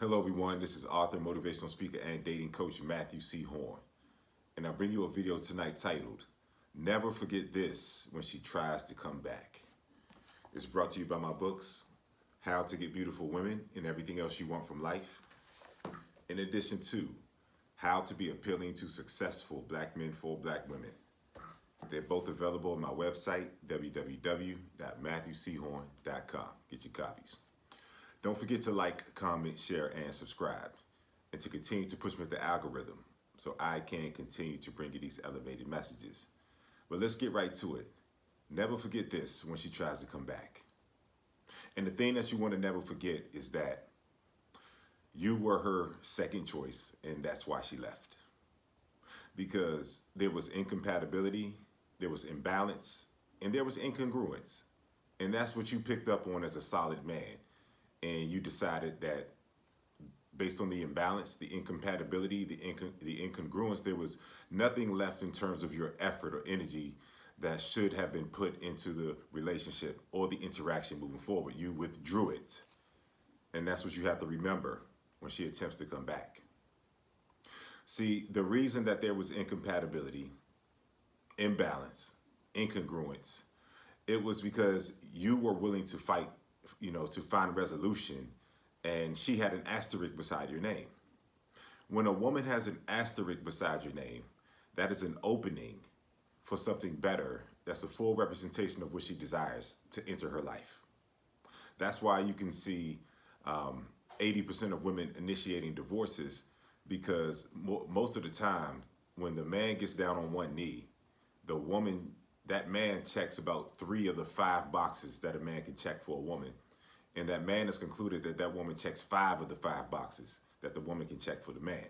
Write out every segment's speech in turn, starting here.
Hello, everyone. This is author, motivational speaker, and dating coach Matthew C. Horne. And I bring you a video tonight titled, Never Forget This When She Tries to Come Back. It's brought to you by my books, How to Get Beautiful Women and Everything Else You Want from Life, in addition to How to Be Appealing to Successful Black Men for Black Women. They're both available on my website, www.matthewchorne.com. Get your copies. Don't forget to like, comment, share, and subscribe, and to continue to push me with the algorithm so I can continue to bring you these elevated messages. But let's get right to it. Never forget this when she tries to come back. And the thing that you want to never forget is that you were her second choice, and that's why she left. Because there was incompatibility, there was imbalance, and there was incongruence. And that's what you picked up on as a solid man. And you decided that based on the imbalance, the incompatibility, the incongruence, there was nothing left in terms of your effort or energy that should have been put into the relationship or the interaction moving forward. You withdrew it. And that's what you have to remember when she attempts to come back. See, the reason that there was incompatibility, imbalance, incongruence, it was because you were willing to fight, to find resolution, and she had an asterisk beside your name. When a woman has an asterisk beside your name, that is an opening for something better. That's a full representation of what she desires to enter her life. That's why you can see 80% of women initiating divorces, because most of the time when the man gets down on one knee, that man checks about 3 of the 5 boxes that a man can check for a woman. And that man has concluded that that woman checks 5 of the 5 boxes that the woman can check for the man.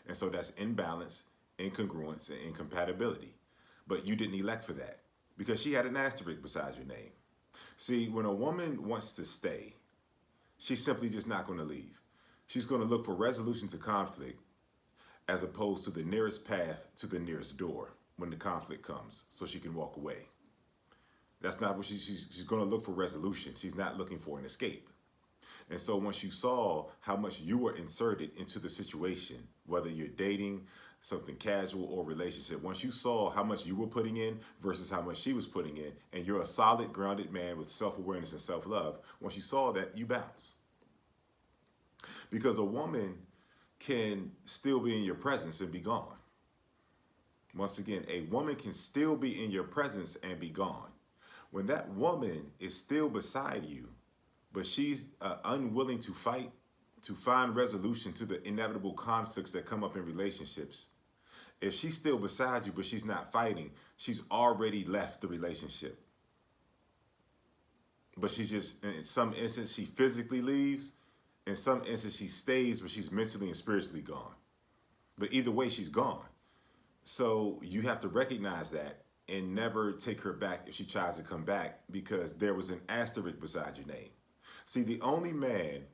And so that's imbalance, incongruence, and incompatibility. But you didn't elect for that because she had an asterisk beside your name. See, when a woman wants to stay, she's simply just not going to leave. She's going to look for resolution to conflict as opposed to the nearest path to the nearest door when the conflict comes so she can walk away. That's not what she's going to look for resolution. She's not looking for an escape. And so once you saw how much you were inserted into the situation, whether you're dating, something casual or relationship, once you saw how much you were putting in versus how much she was putting in, and you're a solid, grounded man with self-awareness and self-love, once you saw that, you bounce. Because a woman can still be in your presence and be gone. Once again, a woman can still be in your presence and be gone. When that woman is still beside you, but she's unwilling to fight, to find resolution to the inevitable conflicts that come up in relationships, if she's still beside you, but she's not fighting, she's already left the relationship. But she's just, in some instance, she physically leaves. In some instance, she stays, but she's mentally and spiritually gone. But either way, she's gone. So you have to recognize that and never take her back if she tries to come back, because there was an asterisk beside your name. See, the only man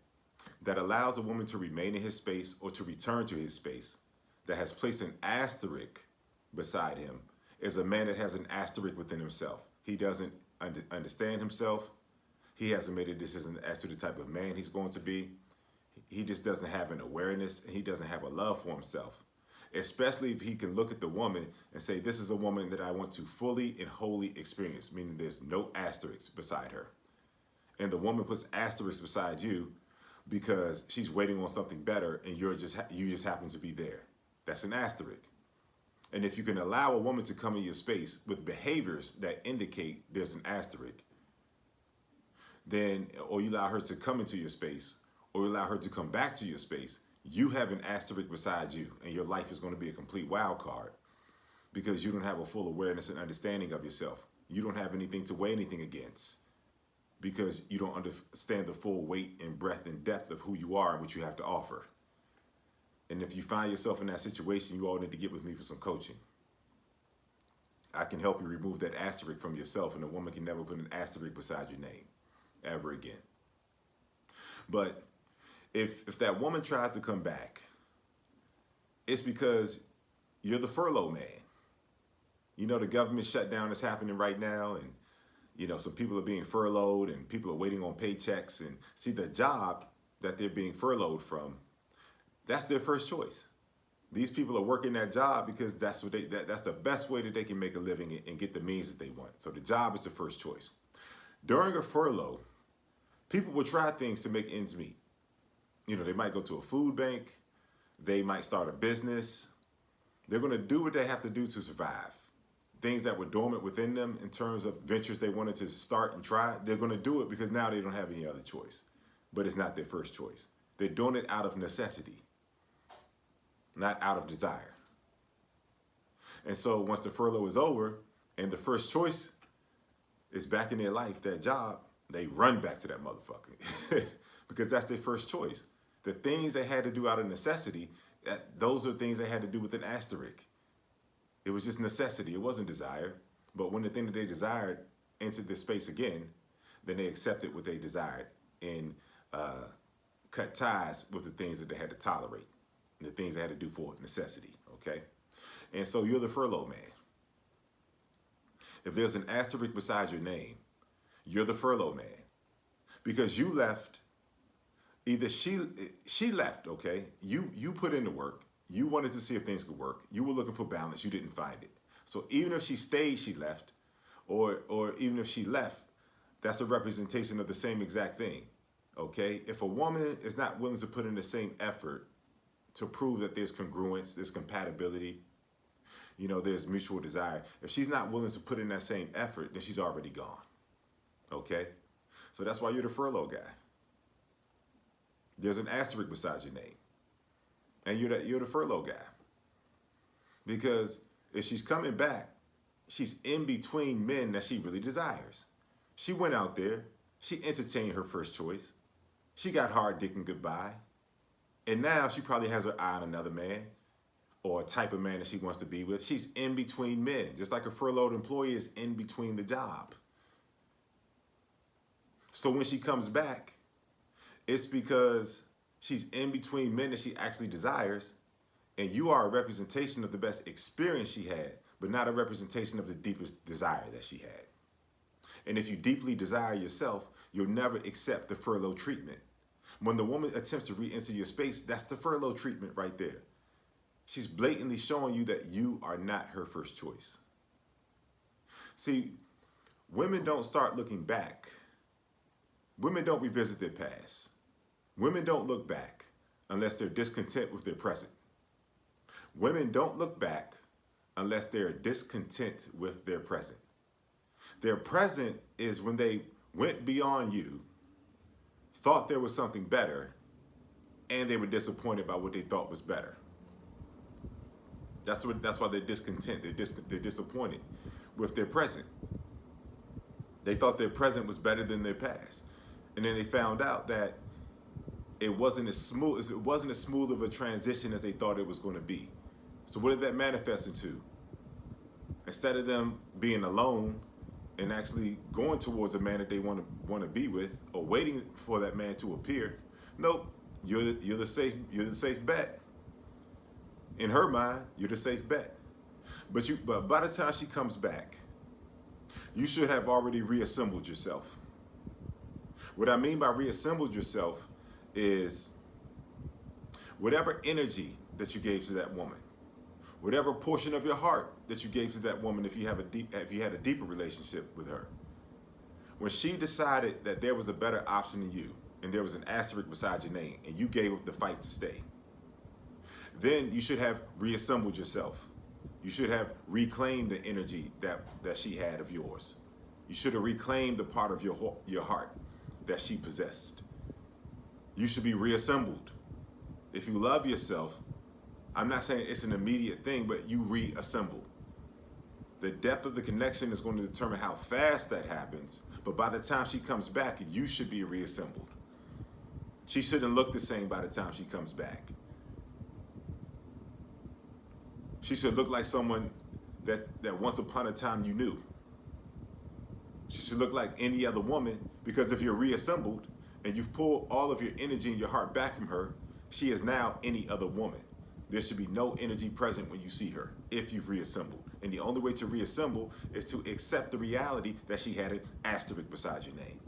that allows a woman to remain in his space or to return to his space that has placed an asterisk beside him is a man that has an asterisk within himself. He doesn't understand himself. He hasn't made a decision as to the type of man he's going to be. He just doesn't have an awareness, and he doesn't have a love for himself. Especially if he can look at the woman and say, this is a woman that I want to fully and wholly experience, meaning there's no asterisks beside her. And the woman puts asterisks beside you because she's waiting on something better, and you just happen to be there. That's an asterisk. And if you can allow a woman to come in your space with behaviors that indicate there's an asterisk, then, or you allow her to come into your space, or you allow her to come back to your space, you have an asterisk beside you, and your life is going to be a complete wild card because you don't have a full awareness and understanding of yourself. You don't have anything to weigh anything against because you don't understand the full weight and breadth and depth of who you are and what you have to offer. And if you find yourself in that situation, you all need to get with me for some coaching. I can help you remove that asterisk from yourself, and a woman can never put an asterisk beside your name ever again. But if that woman tried to come back, it's because you're the furlough man. You know, the government shutdown is happening right now, and some people are being furloughed and people are waiting on paychecks. And see, the job that they're being furloughed from, that's their first choice. These people are working that job because that's what that's the best way that they can make a living and get the means that they want. So the job is the first choice. During a furlough, people will try things to make ends meet. You know, they might go to a food bank, they might start a business. They're going to do what they have to do to survive. Things that were dormant within them in terms of ventures they wanted to start and try, they're going to do it because now they don't have any other choice. But it's not their first choice. They're doing it out of necessity, not out of desire. And so once the furlough is over and the first choice is back in their life, that job, they run back to that motherfucker because that's their first choice. The things they had to do out of necessity, those are things they had to do with an asterisk. It was just necessity. It wasn't desire. But when the thing that they desired entered this space again, then they accepted what they desired and cut ties with the things that they had to tolerate, and the things they had to do for necessity, okay? And so you're the furlough man. If there's an asterisk beside your name, you're the furlough man. Because you left, either she left, okay? You put in the work. You wanted to see if things could work. You were looking for balance. You didn't find it. So even if she stayed, she left. Or even if she left, that's a representation of the same exact thing, okay? If a woman is not willing to put in the same effort to prove that there's congruence, there's compatibility, you know, there's mutual desire. If she's not willing to put in that same effort, then she's already gone, okay? So that's why you're the furlough guy. There's an asterisk beside your name. And you're the furlough guy. Because if she's coming back, she's in between men that she really desires. She went out there. She entertained her first choice. She got hard dicking goodbye. And now she probably has her eye on another man or a type of man that she wants to be with. She's in between men, just like a furloughed employee is in between the job. So when she comes back, it's because she's in between men that she actually desires, and you are a representation of the best experience she had, but not a representation of the deepest desire that she had. And if you deeply desire yourself, you'll never accept the furlough treatment. When the woman attempts to re-enter your space, that's the furlough treatment right there. She's blatantly showing you that you are not her first choice. See, women don't start looking back. Women don't revisit their past. Women don't look back unless they're discontent with their present. Women don't look back unless they're discontent with their present. Their present is when they went beyond you, thought there was something better, and they were disappointed by what they thought was better. That's why they're discontent. They're disappointed with their present. They thought their present was better than their past. And then they found out that it wasn't as smooth of a transition as they thought it was going to be. So what did that manifest into? Instead of them being alone and actually going towards a man that they want to be with, or waiting for that man to appear, nope, you're the safe bet. In her mind, you're the safe bet. But by the time she comes back, you should have already reassembled yourself. What I mean by reassembled yourself is whatever energy that you gave to that woman, whatever portion of your heart that you gave to that woman, if you had a deeper relationship with her, when she decided that there was a better option than you, and there was an asterisk beside your name, and you gave up the fight to stay, then you should have reassembled yourself. You should have reclaimed the energy that she had of yours. You should have reclaimed the part of your heart that she possessed. You should be reassembled. If you love yourself, I'm not saying it's an immediate thing, but you reassemble. The depth of the connection is going to determine how fast that happens, but by the time she comes back, you should be reassembled. She shouldn't look the same by the time she comes back. She should look like someone that once upon a time you knew. She should look like any other woman, because if you're reassembled and you've pulled all of your energy and your heart back from her, she is now any other woman. There should be no energy present when you see her, if you've reassembled. And the only way to reassemble is to accept the reality that she had an asterisk beside your name.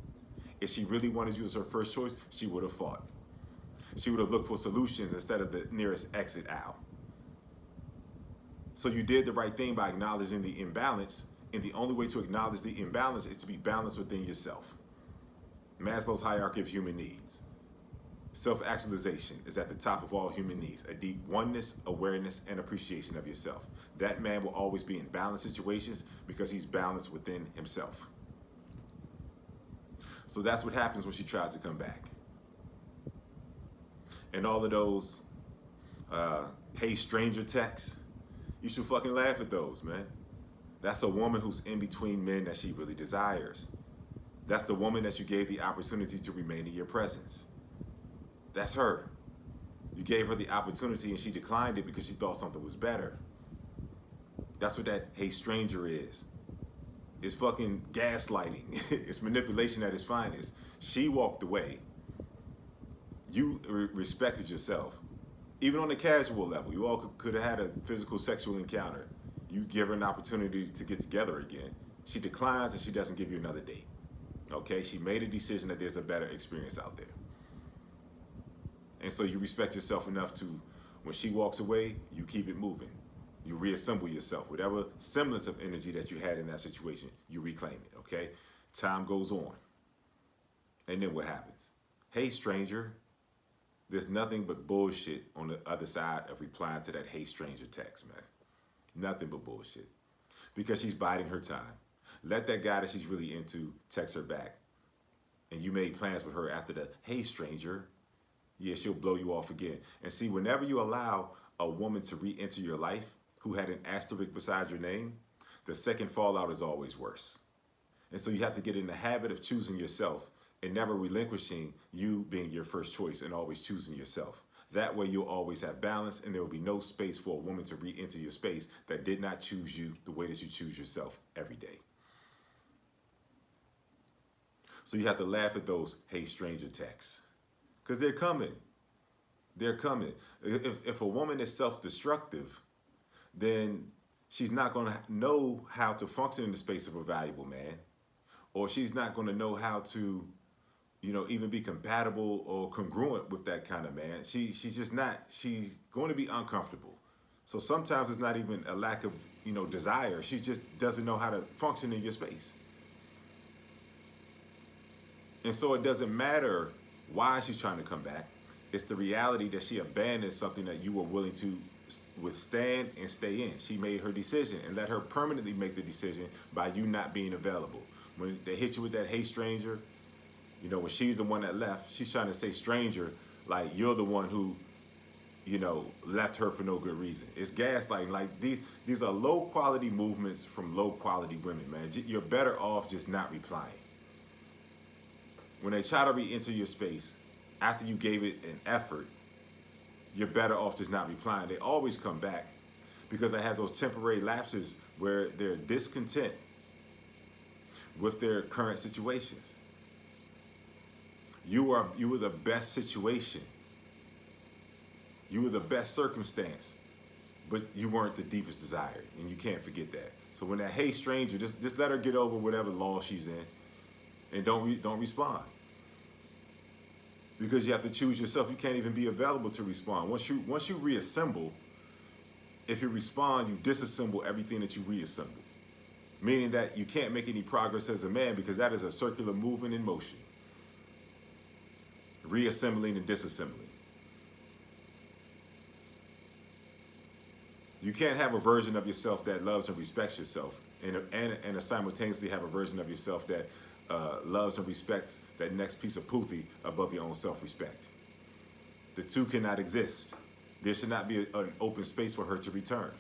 If she really wanted you as her first choice, she would have fought. She would have looked for solutions instead of the nearest exit out. So you did the right thing by acknowledging the imbalance, and the only way to acknowledge the imbalance is to be balanced within yourself. Maslow's hierarchy of human needs. Self-actualization is at the top of all human needs, a deep oneness, awareness, and appreciation of yourself. That man will always be in balanced situations because he's balanced within himself. So that's what happens when she tries to come back. And all of those, hey stranger texts, you should fucking laugh at those, man. That's a woman who's in between men that she really desires. That's the woman that you gave the opportunity to remain in your presence. That's her. You gave her the opportunity and she declined it because she thought something was better. That's what that hey stranger is. It's fucking gaslighting. It's manipulation at its finest. She walked away. You respected yourself. Even on a casual level, you all could have had a physical sexual encounter. You give her an opportunity to get together again. She declines and she doesn't give you another date. Okay, she made a decision that there's a better experience out there. And so you respect yourself enough to, when she walks away, you keep it moving. You reassemble yourself. Whatever semblance of energy that you had in that situation, you reclaim it, okay? Time goes on. And then what happens? Hey, stranger. There's nothing but bullshit on the other side of replying to that hey, stranger text, man. Nothing but bullshit. Because she's biding her time. Let that guy that she's really into text her back. And you made plans with her after the hey, stranger. Yeah, she'll blow you off again. And see, whenever you allow a woman to re-enter your life who had an asterisk beside your name, the second fallout is always worse. And so you have to get in the habit of choosing yourself and never relinquishing you being your first choice and always choosing yourself. That way you'll always have balance and there will be no space for a woman to re-enter your space that did not choose you the way that you choose yourself every day. So you have to laugh at those hey stranger texts. Because they're coming. They're coming. If a woman is self-destructive, then she's not going to know how to function in the space of a valuable man. Or she's not going to know how to, even be compatible or congruent with that kind of man. She's just not. She's going to be uncomfortable. So sometimes it's not even a lack of, desire. She just doesn't know how to function in your space. And so it doesn't matter why she's trying to come back. It's the reality that she abandoned something that you were willing to withstand and stay in. She made her decision, and let her permanently make the decision by you not being available. When they hit you with that hey stranger, when she's the one that left, she's trying to say stranger like you're the one who, left her for no good reason. It's gaslighting. Like these are low quality movements from low quality women, man. You're better off just not replying. When they try to re-enter your space, after you gave it an effort, you're better off just not replying. They always come back because they have those temporary lapses where they're discontent with their current situations. You were the best situation. You were the best circumstance, but you weren't the deepest desire, and you can't forget that. So when that hey stranger, just let her get over whatever law she's in, and don't respond. Because you have to choose yourself. You can't even be available to respond. Once you reassemble, if you respond, you disassemble everything that you reassemble. Meaning that you can't make any progress as a man because that is a circular movement in motion. Reassembling and disassembling. You can't have a version of yourself that loves and respects yourself and simultaneously have a version of yourself that loves and respects that next piece of puthi above your own self-respect. The two cannot exist. There should not be an open space for her to return.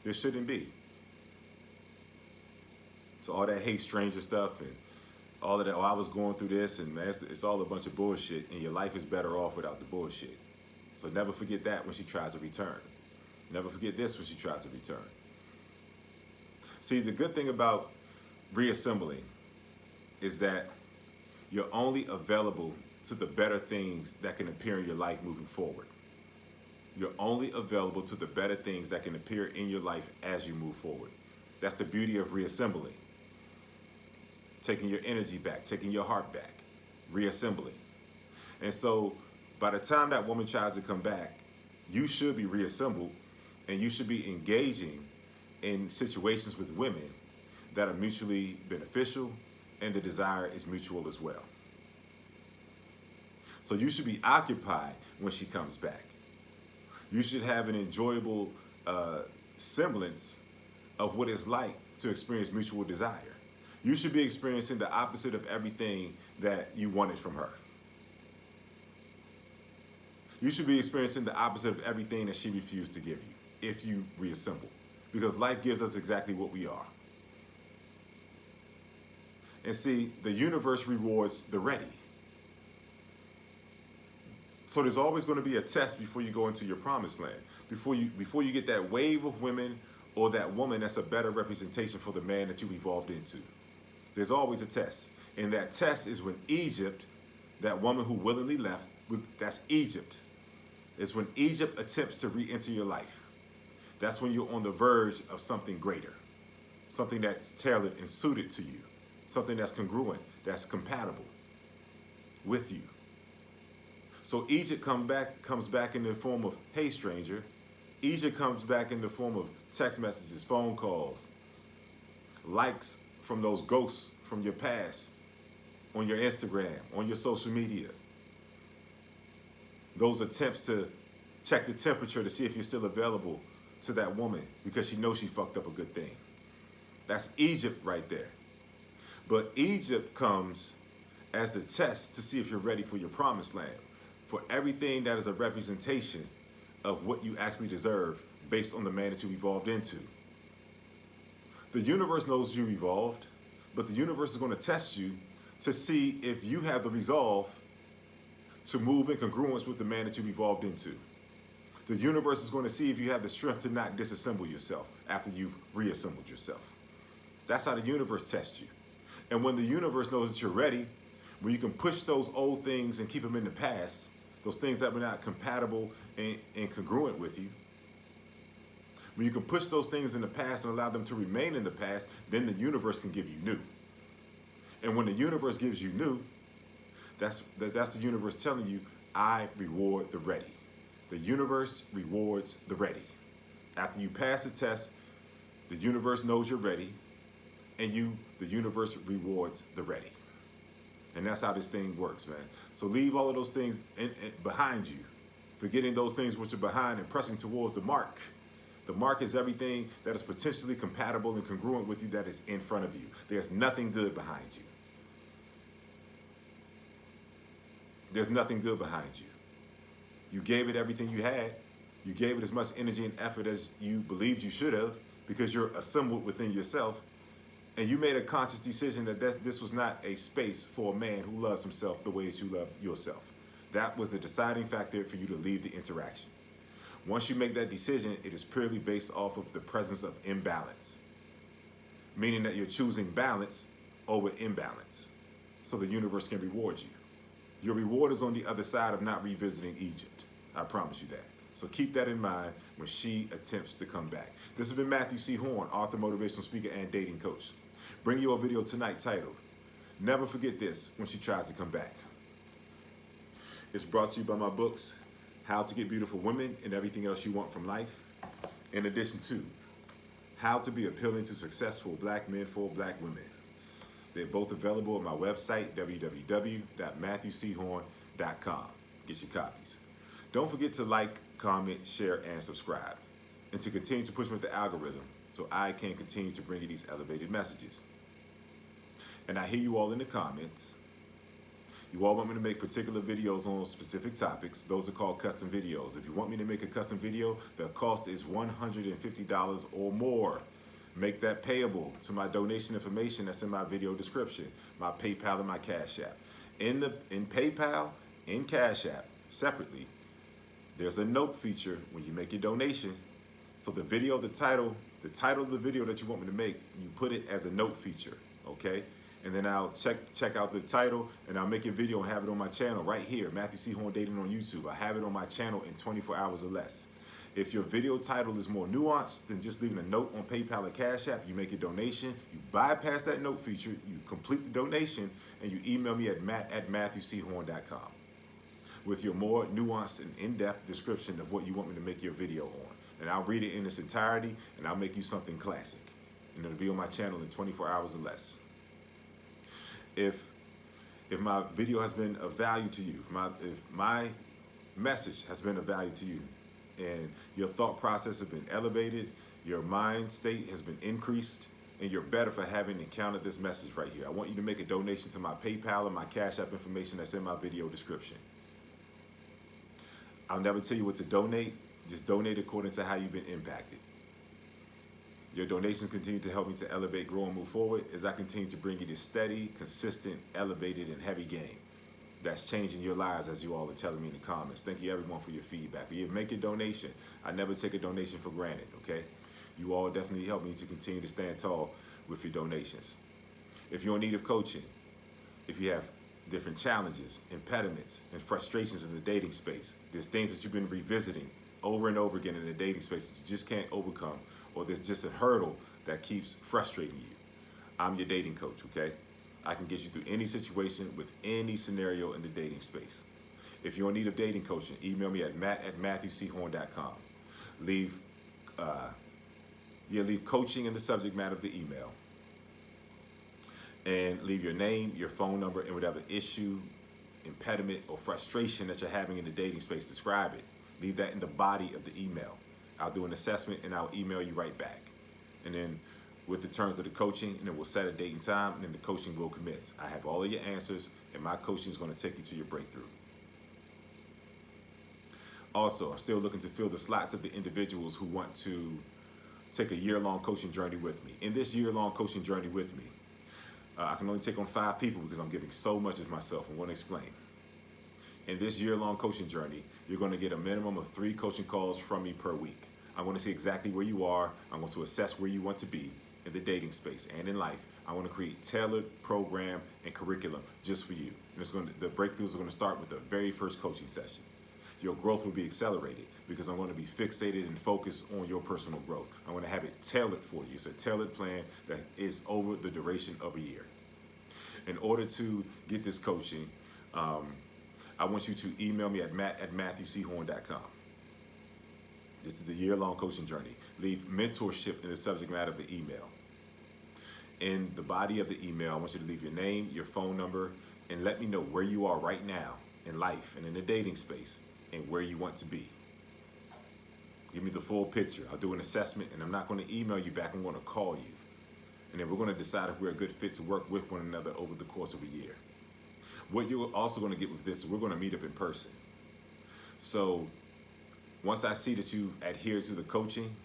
There shouldn't be. So all that hate stranger stuff and all of that, I was going through this, and man, it's all a bunch of bullshit, and your life is better off without the bullshit. So never forget that when she tries to return. Never forget this when she tries to return. See, the good thing about reassembling is that you're only available to the better things that can appear in your life moving forward. You're only available to the better things that can appear in your life as you move forward. That's the beauty of reassembling. Taking your energy back, taking your heart back, reassembling. And so By the time that woman tries to come back, you should be reassembled, and you should be engaging in situations with women that are mutually beneficial, and the desire is mutual as well. So you should be occupied when she comes back. You should have an enjoyable semblance of what it's like to experience mutual desire. You should be experiencing the opposite of everything that you wanted from her. You should be experiencing the opposite of everything that she refused to give you if you reassemble. Because life gives us exactly what we are. And see, the universe rewards the ready. So there's always going to be a test before you go into your promised land. Before you get that wave of women or that woman that's a better representation for the man that you evolved into. There's always a test. And that test is when Egypt, that woman who willingly left, that's Egypt. It's when Egypt attempts to re-enter your life. That's when you're on the verge of something greater. Something that's tailored and suited to you. Something that's congruent, that's compatible with you. So Egypt comes back in the form of, hey stranger. Egypt comes back in the form of text messages, phone calls, likes from those ghosts from your past on your Instagram, on your social media. Those attempts to check the temperature to see if you're still available to that woman because she knows she fucked up a good thing. That's Egypt right there. But Egypt comes as the test to see if you're ready for your promised land, for everything that is a representation of what you actually deserve based on the man that you evolved into. The universe knows you evolved, but the universe is going to test you to see if you have the resolve to move in congruence with the man that you evolved into. The universe is going to see if you have the strength to not disassemble yourself after you've reassembled yourself. That's how the universe tests you. And when the universe knows that you're ready, when you can push those old things and keep them in the past, those things that were not compatible and congruent with you, when you can push those things in the past and allow them to remain in the past, then the universe can give you new. And when the universe gives you new, that's the universe telling you, I reward the ready. The universe rewards the ready. After you pass the test, the universe knows you're ready, and the universe rewards the ready. And that's how this thing works, man. So leave all of those things behind you, forgetting those things which are behind and pressing towards the mark. The mark is everything that is potentially compatible and congruent with you that is in front of you. There's nothing good behind you. There's nothing good behind you. You gave it everything you had. You gave it as much energy and effort as you believed you should have because you're assembled within yourself. And you made a conscious decision that this was not a space for a man who loves himself the way that you love yourself. That was the deciding factor for you to leave the interaction. Once you make that decision, it is purely based off of the presence of imbalance, meaning that you're choosing balance over imbalance so the universe can reward you. Your reward is on the other side of not revisiting Egypt. I promise you that. So keep that in mind when she attempts to come back. This has been Matthew C. Horne, author, motivational speaker, and dating coach. Bring you a video tonight titled, Never Forget This When She Tries to Come Back. It's brought to you by my books, How to Get Beautiful Women and Everything Else You Want from Life, in addition to How to Be Appealing to Successful Black Men for Black Women. They're both available at my website, www.matthewchorne.com. Get your copies. Don't forget to like, comment, share, and subscribe, and to continue to push me with the algorithm so I can continue to bring you these elevated messages. And I hear you all in the comments. You all want me to make particular videos on specific topics. Those are called custom videos. If you want me to make a custom video, the cost is $150 or more. Make that payable to my donation information that's in my video description, my PayPal and my Cash App. In PayPal, in Cash App, separately, there's a note feature when you make your donation. So the title of the video that you want me to make, you put it as a note feature, okay? And then I'll check out the title, and I'll make a video and have it on my channel right here, Matthew C. Horne Dating on YouTube. I have it on my channel in 24 hours or less. If your video title is more nuanced than just leaving a note on PayPal or Cash App, you make a donation, you bypass that note feature, you complete the donation, and you email me at matt@matthewchorne.com. with your more nuanced and in-depth description of what you want me to make your video on. And I'll read it in its entirety, and I'll make you something classic. And it'll be on my channel in 24 hours or less. If my video has been of value to you, if my message has been of value to you, and your thought process has been elevated, your mind state has been increased, and you're better for having encountered this message right here, I want you to make a donation to my PayPal and my Cash App information that's in my video description. I'll never tell you what to donate. Just donate according to how you've been impacted. Your donations continue to help me to elevate, grow, and move forward as I continue to bring you this steady, consistent, elevated, and heavy game that's changing your lives, as you all are telling me in the comments. Thank you, everyone, for your feedback. But you make a donation. I never take a donation for granted, okay? You all definitely help me to continue to stand tall with your donations. If you're in need of coaching, if you have different challenges, impediments, and frustrations in the dating space, there's things that you've been revisiting over and over again in the dating space that you just can't overcome, or there's just a hurdle that keeps frustrating you, I'm your dating coach, okay? I can get you through any situation with any scenario in the dating space. If you're in need of dating coaching, email me at matt@matthewchorne.com. Leave coaching in the subject matter of the email. And leave your name, your phone number, and whatever issue, impediment, or frustration that you're having in the dating space. Describe it. Leave that in the body of the email. I'll do an assessment and I'll email you right back. And then with the terms of the coaching, and then we'll set a date and time, and then the coaching will commence. I have all of your answers, and my coaching is going to take you to your breakthrough. Also, I'm still looking to fill the slots of the individuals who want to take a year-long coaching journey with me. In this year-long coaching journey with me, I can only take on 5 people because I'm giving so much of myself. I'm going to explain. In this year-long coaching journey, you're going to get a minimum of 3 coaching calls from me per week. I'm going to see exactly where you are. I'm going to assess where you want to be in the dating space and in life. I want to create tailored program and curriculum just for you. And the breakthroughs are going to start with the very first coaching session. Your growth will be accelerated because I'm going to be fixated and focused on your personal growth. I'm going to have it tailored for you. It's a tailored plan that is over the duration of a year. In order to get this coaching, I want you to email me at matt@matthewchorne.com. This is the year-long coaching journey. Leave mentorship in the subject matter of the email. In the body of the email, I want you to leave your name, your phone number, and let me know where you are right now in life and in the dating space and where you want to be. Give me the full picture. I'll do an assessment, and I'm not going to email you back. I'm going to call you. And then we're going to decide if we're a good fit to work with one another over the course of a year. What you're also going to get with this is we're going to meet up in person. So once I see that you adhere to the coaching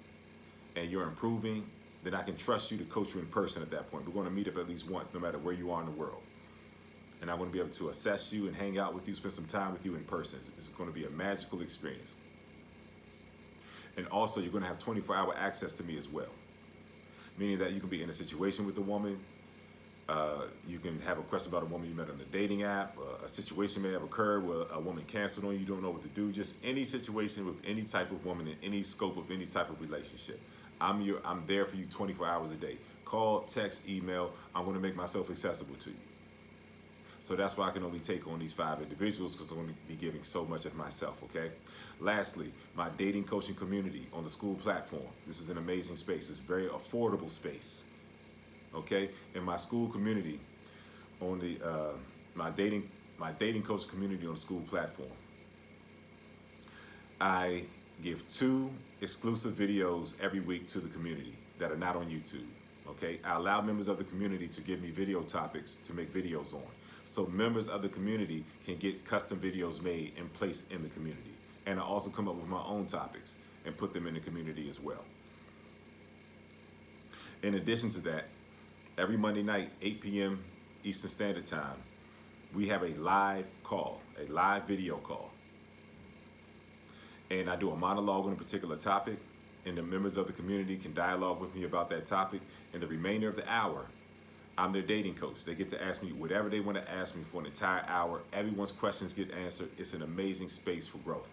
and you're improving, then I can trust you to coach you in person at that point. We're going to meet up at least once, no matter where you are in the world. And I want to be able to assess you and hang out with you, spend some time with you in person. It's going to be a magical experience. And also, you're going to have 24-hour access to me as well. Meaning that you can be in a situation with a woman. You can have a question about a woman you met on a dating app. A situation may have occurred where a woman canceled on you, you don't know what to do. Just any situation with any type of woman in any scope of any type of relationship. I'm there for you 24 hours a day. Call, text, email. I'm going to make myself accessible to you. So that's why I can only take on these 5 individuals, because I'm going to be giving so much of myself, okay? Lastly, my dating coaching community on the school platform. This is an amazing space. It's a very affordable space, okay? In my school community, on the my dating coach community on the school platform, I give 2 exclusive videos every week to the community that are not on YouTube, okay? I allow members of the community to give me video topics to make videos on. So members of the community can get custom videos made and placed in the community. And I also come up with my own topics and put them in the community as well. In addition to that, every Monday night, 8 p.m. Eastern Standard Time, we have a live call, a live video call. And I do a monologue on a particular topic, and the members of the community can dialogue with me about that topic. And the remainder of the hour, I'm their dating coach. They get to ask me whatever they want to ask me for an entire hour. Everyone's questions get answered. It's an amazing space for growth.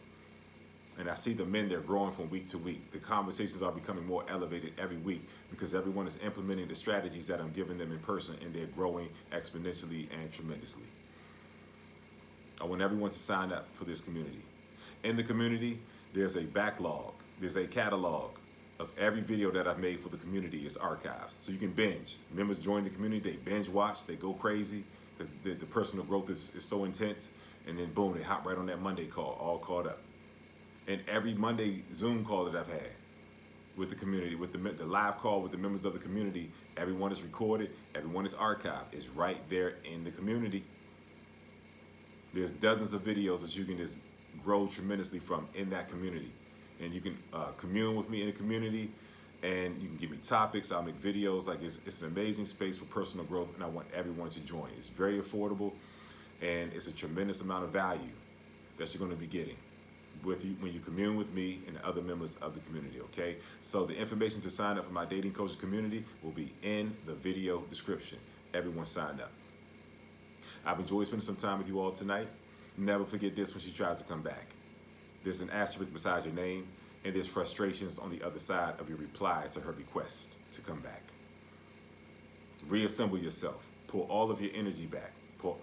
And I see the men there growing from week to week. The conversations are becoming more elevated every week because everyone is implementing the strategies that I'm giving them in person, and they're growing exponentially and tremendously. I want everyone to sign up for this community. In the community, there's a backlog, there's a catalog of every video that I've made for the community is archived. So you can binge. Members join the community, they binge watch, they go crazy, because the personal growth is so intense, and then boom, they hop right on that Monday call, all caught up. And every Monday Zoom call that I've had with the community, with the live call with the members of the community, everyone is recorded, everyone is archived. It's right there in the community. There's dozens of videos that you can just grow tremendously from in that community. And you can commune with me in the community, and you can give me topics. I'll make videos. Like it's an amazing space for personal growth, and I want everyone to join. It's very affordable, and it's a tremendous amount of value that you're going to be getting with you when you commune with me and the other members of the community. Okay, so the information to sign up for my dating coaching community will be in the video description. Everyone signed up. I've enjoyed spending some time with you all tonight. Never forget this when she tries to come back. There's an asterisk beside your name, and there's frustrations on the other side of your reply to her request to come back. Reassemble yourself. Pull all of your energy back. Pull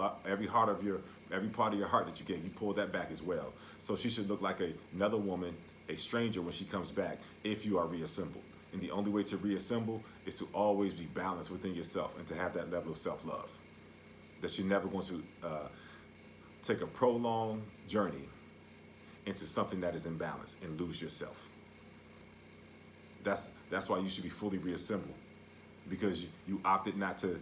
out every part of your heart that you gave. You pull that back as well. So she should look like another woman, a stranger, when she comes back, if you are reassembled. And the only way to reassemble is to always be balanced within yourself and to have that level of self-love. That you're never going to take a prolonged journey into something that is imbalanced and lose yourself. That's why you should be fully reassembled, because you opted not to,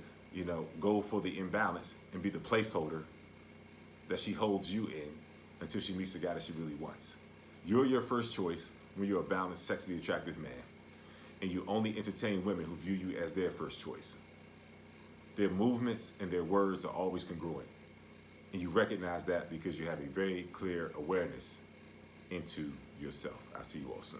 go for the imbalance and be the placeholder that she holds you in until she meets the guy that she really wants. You're your first choice when you're a balanced, sexually attractive man, and you only entertain women who view you as their first choice. Their movements and their words are always congruent, and you recognize that because you have a very clear awareness into yourself. I'll see you all soon.